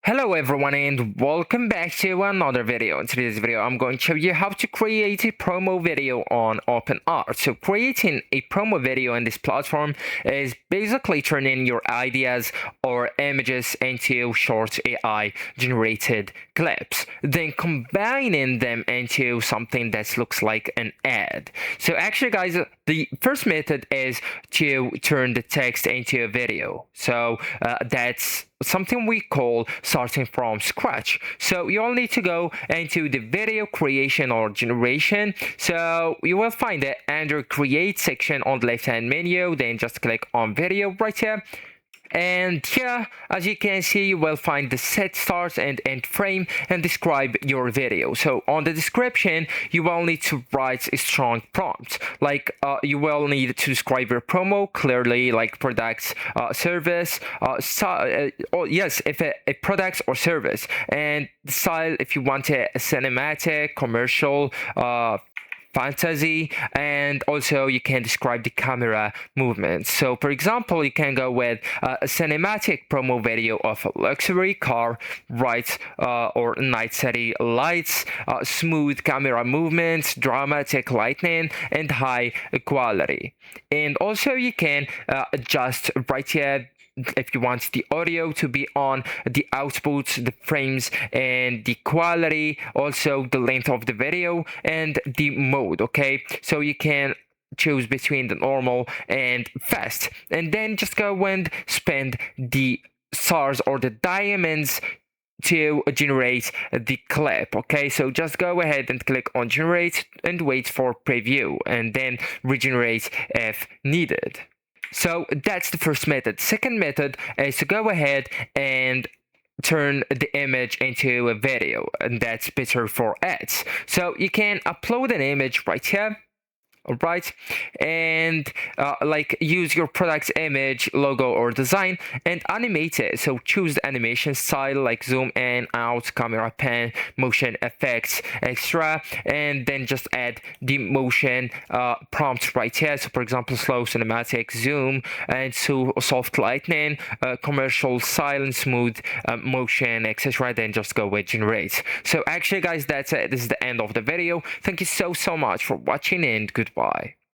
Hello everyone and welcome back to another video. In today's video, I'm going to show you how to create a promo video on OpenArt. So creating a promo video in this platform is basically turning your ideas or images into short AI generated clips, then combining them into something that looks like an ad. So actually guys, the first method is to turn the text into a video. So that's something we call starting from scratch. So you all need to go into the video creation or generation. So you will find it under create section on the left hand menu, then just click on video right here. And here, as you can see, you will find the set start and end frame and describe your video. So on the description, you will need to write a strong prompt. Like you will need to describe your promo clearly, like products, service, yes, if a product or service, and the style if you want a cinematic, commercial, fantasy, and also you can describe the camera movements. So for example, you can go with a cinematic promo video of a luxury car, right, or night city lights, smooth camera movements, dramatic lighting, and high quality. And also you can adjust right here if you want the audio to be on, the output, the frames, and the quality, also the length of the video and the mode. Okay, so you can choose between the normal and fast, and then just go and spend the stars or the diamonds to generate the clip. Okay, so just go ahead and click on generate and wait for preview, and then regenerate if needed. So that's the first method. Second method is to go ahead and turn the image into a video, and that's better for ads. So you can upload an image right here. All right, and like use your product's image, logo, or design and animate it. So choose the animation style like zoom in, out, camera pan, motion effects, extra, and then just add the motion prompts right here. So for example, slow, cinematic, zoom, and so soft lightning, commercial, silent, smooth, motion, etc. Then just go with generate. So actually guys, that's it. This is the end of the video. Thank you so much for watching, and goodbye.